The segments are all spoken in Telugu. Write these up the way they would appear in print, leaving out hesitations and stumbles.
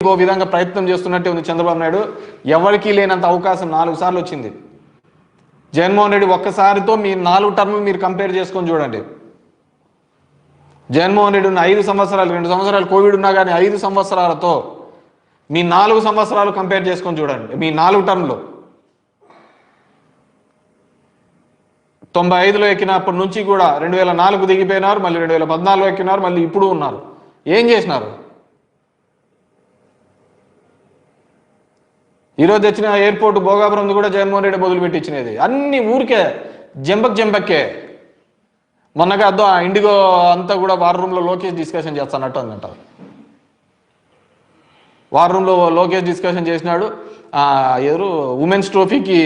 ఇంకో విధంగా ప్రయత్నం చేస్తున్నట్టే ఉంది చంద్రబాబు నాయుడు. ఎవరికీ లేనంత అవకాశం 4 సార్లు వచ్చింది. జగన్మోహన్ రెడ్డి ఒక్కసారితో మీ 4 టర్ములు మీరు కంపేర్ చేసుకొని చూడండి. జగన్మోహన్ రెడ్డి ఉన్న 5 సంవత్సరాలు, 2 సంవత్సరాలు కోవిడ్ ఉన్నా కానీ 5 సంవత్సరాలతో మీ 4 సంవత్సరాలు కంపేర్ చేసుకొని చూడండి. మీ 4 టర్ములు 95లో ఎక్కినప్పటి నుంచి కూడా 2004 దిగిపోయినారు, మళ్ళీ 2014లో ఎక్కినారు, మళ్ళీ ఇప్పుడు ఉన్నారు. ఏం చేసినారు? ఈరోజు తెచ్చిన ఎయిర్పోర్ట్ భోగాపురం కూడా జగన్మోహన్ రెడ్డి మొదలు పెట్టించినది. అన్ని ఊరికే జంబక్కే. మొన్నగా అద్దో ఇండిగో అంతా కూడా వార్ రూమ్లో లోకేష్ డిస్కషన్ చేస్తానట్టు అంటారు. వార్ రూమ్లో లోకేష్ డిస్కషన్ చేసినాడు. ఎవరు ఉమెన్స్ ట్రోఫీకి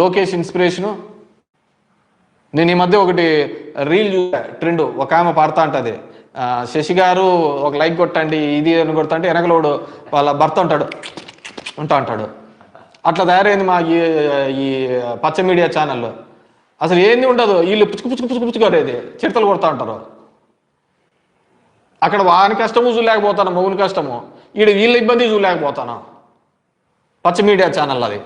లోకేష్ ఇన్స్పిరేషను. నేను ఈ మధ్య ఒకటి రీల్ చూసా, ట్రెండ్. ఒక ఆమె పాడుతూ ఉంటుంది, శశి గారు ఒక లైక్ కొట్టండి ఇది అని కొడతా అంటే వెనకలోడు వాళ్ళ భర్త అంటాడు. అట్లా తయారైంది మా ఈ పచ్చ మీడియా ఛానల్లో. అసలు ఏంది ఉండదు, వీళ్ళు పుచ్చుకోరేది చిడతలు కొడతా ఉంటారు. అక్కడ వాని కష్టము చూడలేకపోతాను, మగుని కష్టము, వీళ్ళ ఇబ్బంది చూడలేకపోతాను. పచ్చ మీడియా ఛానల్ అది.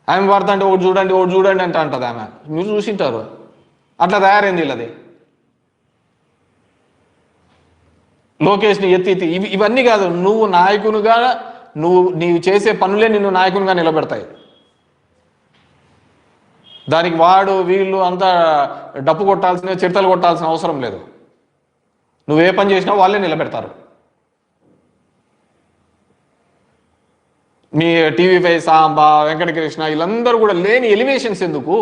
ఆమె వార్త అంటే ఒకటి చూడండి అంటే అంటది ఆమె. మీరు చూసింటారు. అట్లా తయారైంది వీళ్ళది. లోకేష్ని ఎత్తి ఇవన్నీ కాదు, నువ్వు నాయకునిగా నీవు చేసే పనులే నిన్ను నాయకునిగా నిలబెడతాయి. దానికి వాడు వీళ్ళు అంతా డప్పు కొట్టాల్సిన, చిడతలు కొట్టాల్సిన అవసరం లేదు. నువ్వే పని చేసినా వాళ్ళే నిలబెడతారు. మీ టీవీ5 సాంబా, వెంకటకృష్ణ వీళ్ళందరూ కూడా లేని ఎలివేషన్స్ ఎందుకు?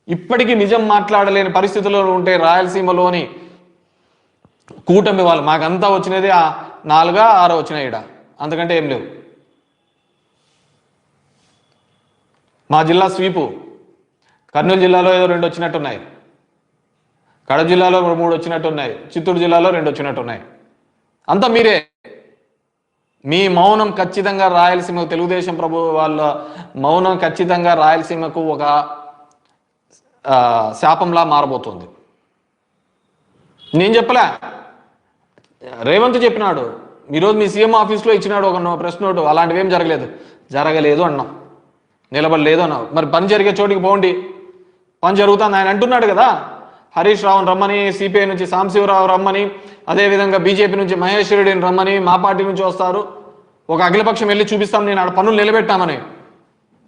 ఇప్పటికీ నిజం మాట్లాడలేని పరిస్థితుల్లో ఉంటే రాయలసీమలోని కూటమి వాళ్ళు మాకంతా వచ్చినది 4-6 వచ్చినాయి. అంతకంటే ఏం లేవు. మా జిల్లా స్వీపు కర్నూలు జిల్లాలో ఏదో 2 వచ్చినట్టున్నాయి, కడప జిల్లాలో 3 వచ్చినట్టున్నాయి, చిత్తూరు జిల్లాలో 2 వచ్చినట్టున్నాయి. అంతా మీరే. మీ మౌనం ఖచ్చితంగా రాయలసీమకు, తెలుగుదేశం వాళ్ళ మౌనం ఖచ్చితంగా రాయలసీమకు ఒక శాపంలా మారబోతుంది. నేను చెప్పలే, రేవంత్ చెప్పినాడు. ఈరోజు మీ సీఎం ఆఫీస్లో ఇచ్చినాడు ఒక ప్రెస్ నోటు. అలాంటివి ఏం జరగలేదు అన్నాం, నిలబడలేదు అన్నావు. మరి పని జరిగే చోటికి పోండి, పని జరుగుతుంది ఆయన అంటున్నాడు కదా. హరీష్ రావుని రమ్మని, సిపిఐ నుంచి సాంబశివరావు రమ్మని, అదేవిధంగా బీజేపీ నుంచి మహేష్ రెడ్డిని రమ్మని, మా పార్టీ నుంచి వస్తారు. ఒక అఖిలపక్షం వెళ్ళి చూపిస్తాం, నేను ఆడ పనులు నిలబెట్టామని.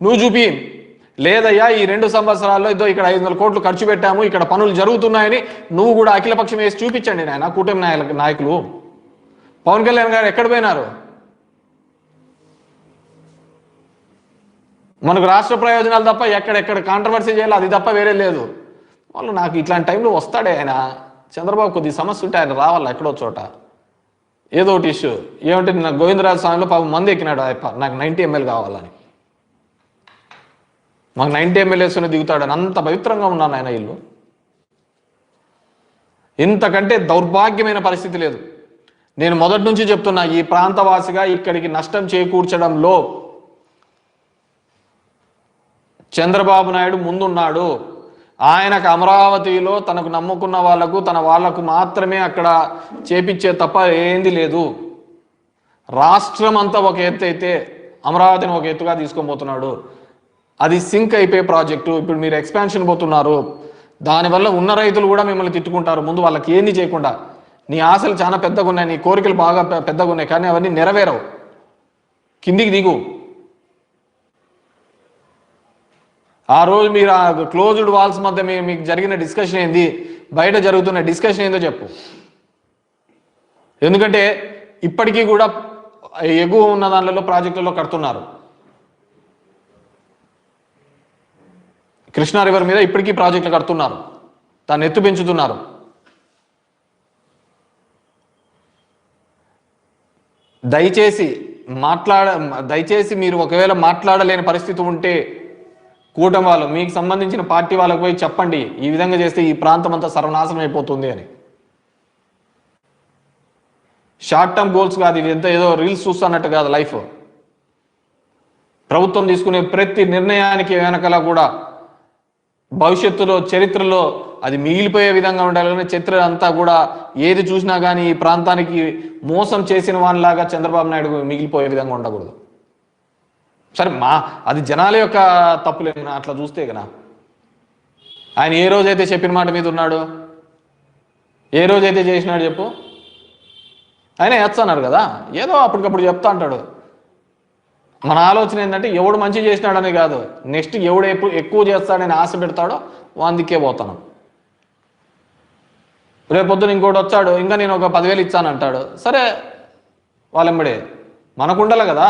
నువ్వు చూపి. లేదయ్యా ఈ 2 సంవత్సరాల్లో ఇదో ఇక్కడ 500 కోట్లు ఖర్చు పెట్టాము, ఇక్కడ పనులు జరుగుతున్నాయని నువ్వు కూడా అఖిలపక్షం వేసి చూపించండి. నాయన కూటమి నాయకులు. పవన్ కళ్యాణ్ గారు ఎక్కడ పోయినారు? మనకు రాష్ట్ర ప్రయోజనాలు తప్ప ఎక్కడెక్కడ కాంట్రవర్సీ చేయాలి అది తప్ప వేరే లేదు. వాళ్ళు నాకు ఇట్లాంటి టైంలో వస్తాడే ఆయన. చంద్రబాబు కొద్ది సమస్య ఉంటే ఆయన రావాలా ఎక్కడో చోట, ఏదో ఒకటి ఇష్యూ. ఏమంటే నాకు గోవిందరాజు స్వామిలో పాపం మంది ఎక్కినాడు, నాకు 90 ml కావాలని. మాకు 90 ml వేసుకుని దిగుతాడని అంత పవిత్రంగా ఉన్నాను ఆయన. ఇల్లు ఇంతకంటే దౌర్భాగ్యమైన పరిస్థితి లేదు. నేను మొదటి నుంచి చెప్తున్నా, ఈ ప్రాంతవాసిగా ఇక్కడికి నష్టం చేకూర్చడంలో చంద్రబాబు నాయుడు ముందున్నాడు. ఆయనకు అమరావతిలో తనకు నమ్ముకున్న వాళ్లకు మాత్రమే అక్కడ చేపించే తప్ప ఏంది లేదు. రాష్ట్రం అంతా ఒక ఎత్తు అయితే అమరావతిని ఒక ఎత్తుగా తీసుకొని అది సింక్ అయిపోయే ప్రాజెక్టు. ఇప్పుడు మీరు ఎక్స్పాన్షన్ పోతున్నారు, దానివల్ల ఉన్న రైతులు కూడా మిమ్మల్ని తిట్టుకుంటారు. ముందు వాళ్ళకి ఏంది చేయకుండా. నీ ఆశలు చాలా పెద్దగా ఉన్నాయి, నీ కోరికలు బాగా పెద్దగా ఉన్నాయి, కానీ అవన్నీ నెరవేరవు. కిందికి దిగు. ఆ రోజు మీరు ఆ క్లోజ్డ్ వాల్స్ మధ్య మీకు జరిగిన డిస్కషన్ ఏంది, బయట జరుగుతున్న డిస్కషన్ ఏందో చెప్పు. ఎందుకంటే ఇప్పటికీ కూడా ఎగువ ఉన్న దానిలో ప్రాజెక్టులలో కడుతున్నారు. కృష్ణా రివర్ మీద ఇప్పటికీ ప్రాజెక్టులు కడుతున్నారు, దాన్ని ఎత్తు పెంచుతున్నారు. దయచేసి మీరు ఒకవేళ మాట్లాడలేని పరిస్థితి ఉంటే కూటమి వాళ్ళు, మీకు సంబంధించిన పార్టీ వాళ్ళకు పోయి చెప్పండి, ఈ విధంగా చేస్తే ఈ ప్రాంతం అంతా సర్వనాశనం అయిపోతుంది అని. షార్ట్ టర్మ్ గోల్స్ కాదు ఇది, ఎంత ఏదో రీల్స్ చూస్తున్నట్టు కాదు లైఫ్. ప్రభుత్వం తీసుకునే ప్రతి నిర్ణయానికి వెనకాల కూడా భవిష్యత్తులో చరిత్రలో అది మిగిలిపోయే విధంగా ఉండాలి కానీ చరిత్ర అంతా కూడా ఏది చూసినా కానీ ఈ ప్రాంతానికి మోసం చేసిన వానిలాగా చంద్రబాబు నాయుడు మిగిలిపోయే విధంగా ఉండకూడదు. సరే అది జనాల యొక్క తప్పులేనా అట్లా చూస్తే కదా. ఆయన ఏ రోజైతే చెప్పిన మాట మీద ఉన్నాడు, ఏ రోజైతే చేసినాడు చెప్పు. ఆయన వేస్తున్నారు కదా, ఏదో అప్పటికప్పుడు చెప్తా అంటాడు. మన ఆలోచన ఏంటంటే ఎవడు మంచి చేసినాడని కాదు, నెక్స్ట్ ఎవడు ఎక్కువ చేస్తాడని ఆశ పెడతాడో అందుకే పోతాను. రేపొద్దున ఇంకోటి వచ్చాడు, ఇంకా నేను ఒక 10,000 ఇచ్చానంటాడు. సరే వాళ్ళెంబడే మనకుండాలి కదా.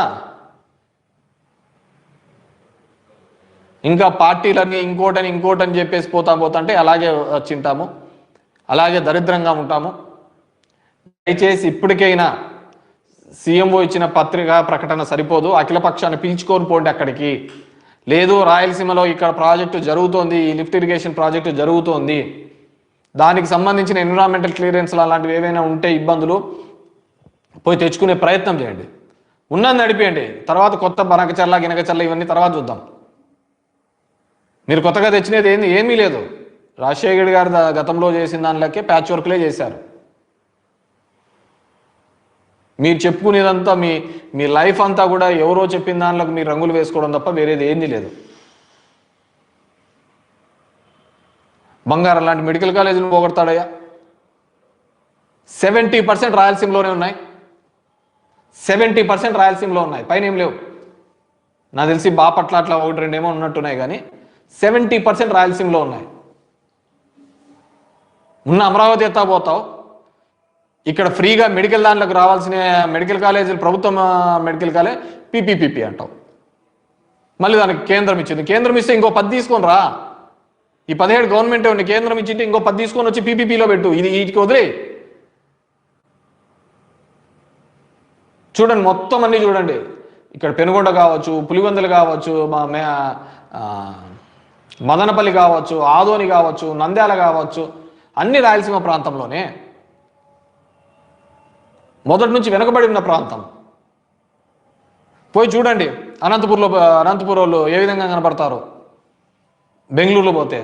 ఇంకా పార్టీలన్నీ ఇంకోటని చెప్పేసి పోతా అలాగే వచ్చింటాము, అలాగే దరిద్రంగా ఉంటాము. దయచేసి ఇప్పటికైనా సీఎంఓ ఇచ్చిన పత్రిక ప్రకటన సరిపోదు, అఖిలపక్షాన్ని పిలుచుకొని పోండి అక్కడికి. లేదు రాయలసీమలో ఇక్కడ ప్రాజెక్టు జరుగుతోంది, ఈ లిఫ్ట్ ఇరిగేషన్ ప్రాజెక్టు జరుగుతోంది, దానికి సంబంధించిన ఎన్విరాన్మెంటల్ క్లియరెన్స్లు అలాంటివి ఏవైనా ఉంటే ఇబ్బందులు పోయి తెచ్చుకునే ప్రయత్నం చేయండి. ఉన్నది నడిపేయండి, తర్వాత కొత్త బనకచర్ల గినకచర్ల ఇవన్నీ తర్వాత చూద్దాం. మీరు కొత్తగా తెచ్చినది ఏమీ లేదు. రాజశేఖర్ గారు గతంలో చేసిన దానిలోకే ప్యాచ్ వర్క్లే చేశారు. మీరు చెప్పుకునేదంతా మీ లైఫ్ అంతా కూడా ఎవరో చెప్పిన దానిలోకి మీరు రంగులు వేసుకోవడం తప్ప వేరేది ఏంది లేదు. బంగారం లాంటి మెడికల్ కాలేజీలు పోగొడతాడయ్యా. 70% రాయలసీమలోనే ఉన్నాయి, 70% రాయలసీమలో ఉన్నాయి, పైన ఏం లేవు. నాకు తెలిసి బాపట్ల అట్లా 1-2 ఏమో ఉన్నట్టున్నాయి, కానీ 70% రాయలసీమలో ఉన్నాయి. ఉన్న అమరావతి ఎత్తా పోతావు, ఇక్కడ ఫ్రీగా మెడికల్ దాంట్లోకి రావాల్సిన మెడికల్ కాలేజీలు ప్రభుత్వం మెడికల్ కాలేజ్ పీపీపీపీ అంటావు. మళ్ళీ దానికి కేంద్రం ఇచ్చింది, కేంద్రం ఇస్తే ఇంకో 10 తీసుకొని రా. ఈ 17 గవర్నమెంట్ ఉంది, కేంద్రం ఇచ్చింటే ఇంకో 10 తీసుకొని వచ్చి పీపీపీలో పెట్టు. ఇది వీటికి వదిలే. చూడండి మొత్తం అన్నీ చూడండి. ఇక్కడ పెనుగొండ కావచ్చు, పులివెందులు కావచ్చు, మదనపల్లి కావచ్చు, ఆదోని కావచ్చు, నంద్యాల కావచ్చు, అన్ని రాయలసీమ ప్రాంతంలోనే. మొదటి నుంచి వెనుకబడి ఉన్న ప్రాంతం. పోయి చూడండి అనంతపురంలో ఏ విధంగా కనపడతారు. బెంగళూరులో పోతే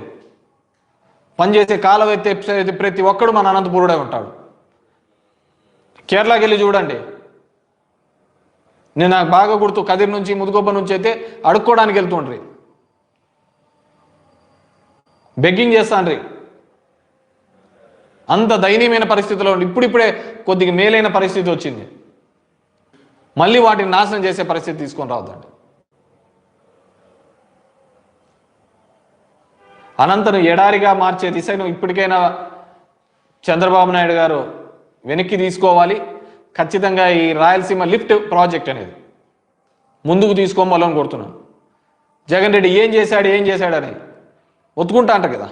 పనిచేసే కాలం ఎత్తే ప్రతి ఒక్కడు మన అనంతపురుడే ఉంటాడు. కేరళకి వెళ్ళి చూడండి. నేను నాకు బాగా గుర్తు, కదిరి నుంచి ముదుగొబ్బ నుంచి అయితే అడుక్కోవడానికి వెళ్తుండ్రి, బెగ్గింగ్ చేస్తాండ్రి. అంత దయనీయమైన పరిస్థితిలో ఉండి ఇప్పుడిప్పుడే కొద్దిగా మేలైన పరిస్థితి వచ్చింది. మళ్ళీ వాటిని నాశనం చేసే పరిస్థితి తీసుకొని రావద్దండి. అనంతను ఎడారిగా మార్చే దిశను ఇప్పటికైనా చంద్రబాబు నాయుడు గారు వెనక్కి తీసుకోవాలి. ఖచ్చితంగా ఈ రాయలసీమ లిఫ్ట్ ప్రాజెక్ట్ అనేది ముందుకు తీసుకోవాలని కోరుతున్నాను. జగన్ రెడ్డి ఏం చేశాడని ఒత్తుకుంటా అంట కదా.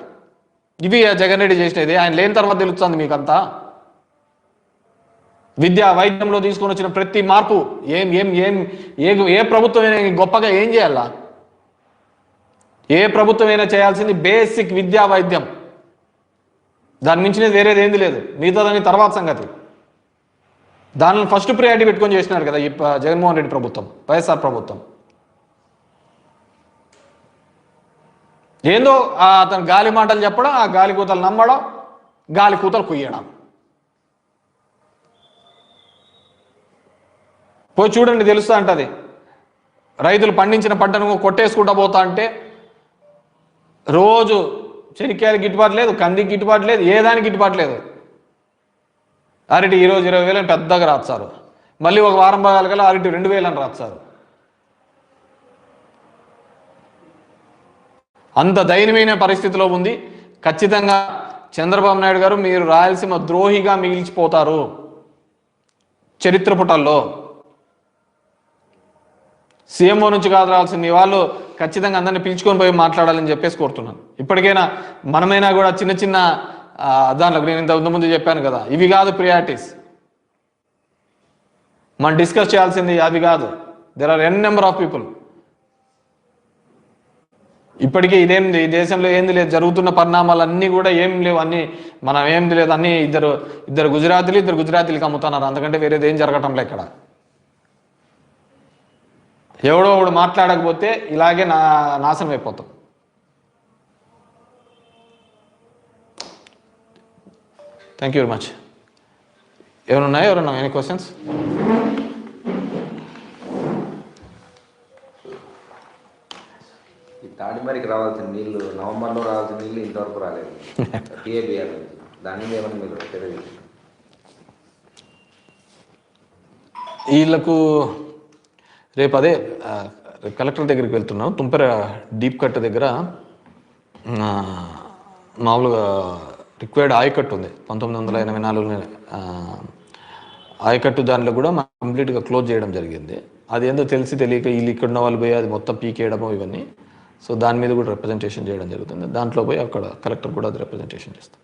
ఇవి జగన్ రెడ్డి చేసినది. ఆయన లేని తర్వాత తెలుస్తుంది మీకంతా. విద్యా వైద్యంలో తీసుకొని వచ్చిన ప్రతి మార్పు ఏ ప్రభుత్వమైనా గొప్పగా ఏం చేయాలా? ఏ ప్రభుత్వమైనా చేయాల్సింది బేసిక్ విద్యా వైద్యం. దాని మించినది వేరేది ఏంది లేదు. మిగతాదని తర్వాత సంగతి. దానిని ఫస్ట్ ప్రియారిటీ పెట్టుకొని చేసినారు కదా ఈ జగన్మోహన్ రెడ్డి ప్రభుత్వం, వైఎస్ఆర్ ప్రభుత్వం. ఏందో అతను గాలి మాటలు చెప్పడం, ఆ గాలి కూతలు నమ్మడం, గాలి కూతలు కుయ్యడం. పోయి చూడండి తెలుస్తా అంటది. రైతులు పండించిన పంటను కొట్టేసుకుంటా పోతా అంటే రోజు చెనిక్కాయలు గిట్టుబాటు లేదు, కందికి గిట్టుబాటు లేదు, ఏ దానికి గిట్టుబాటు లేదు. అరటి ఈరోజు 20,000 పెద్దగా రాస్తారు, మళ్ళీ ఒక వారం భాగాల కల్లా అరటి 2,000 అని రాస్తారు. అంత దయనీయమైన పరిస్థితిలో ఉంది. ఖచ్చితంగా చంద్రబాబు నాయుడు గారు మీరు రాయలసీమ ద్రోహిగా మిగిల్చిపోతారు చరిత్ర పుటల్లో. సీఎంఓ నుంచి కాదు రావాల్సింది, వాళ్ళు ఖచ్చితంగా అందరినీ పిలుచుకొని పోయి మాట్లాడాలని చెప్పేసి కోరుతున్నాను. ఇప్పటికైనా మనమైనా కూడా చిన్న చిన్న దాంట్లో నేను ఇంతకుముందు చెప్పాను కదా, ఇవి కాదు ప్రియారిటీస్. మనం డిస్కస్ చేయాల్సింది అవి కాదు. There are n number of people. ఇప్పటికీ ఇదేంది, ఈ దేశంలో ఏంది లేదు, జరుగుతున్న పరిణామాలు అన్నీ కూడా ఏం లేవు. అన్నీ మనం ఏంది లేదు, అన్నీ ఇద్దరు గుజరాతీలకు అమ్ముతున్నారు. అందుకంటే వేరేది ఏం జరగటం లే. ఇక్కడ ఎవడో ఒకడు మాట్లాడకపోతే ఇలాగే నాశనం అయిపోతాం. Thank you very much. ఎవరన్నా ఎనీ క్వశ్చన్స్? ఈ తాడిమరికి రావాల్సిన నీళ్లు, నవంబర్లో రావాల్సిన నీళ్లు ఇంతవరకు రాలేదు టీఏబీఆర్ నుంచి. దాని మీద ఏమన్నా మీరు తెలియదు? వీళ్ళకు రేపు అదే కలెక్టర్ దగ్గరికి వెళ్తున్నాం. తుంపెర డీప్ కట్ దగ్గర మామూలుగా రిక్వైర్డ్ ఆయకట్టు ఉంది 1984 ఆయకట్టు. దానిలో కూడా కంప్లీట్గా క్లోజ్ చేయడం జరిగింది. అది ఏందో తెలియక వీళ్ళు ఇక్కడ ఉన్న వాళ్ళు పోయి అది మొత్తం పీకేయడము ఇవన్నీ. సో దాని మీద కూడా రిప్రజెంటేషన్ చేయడం జరుగుతుంది. దాంట్లో పోయి అక్కడ కలెక్టర్ కూడా అది రిప్రజెంటేషన్ చేస్తాం.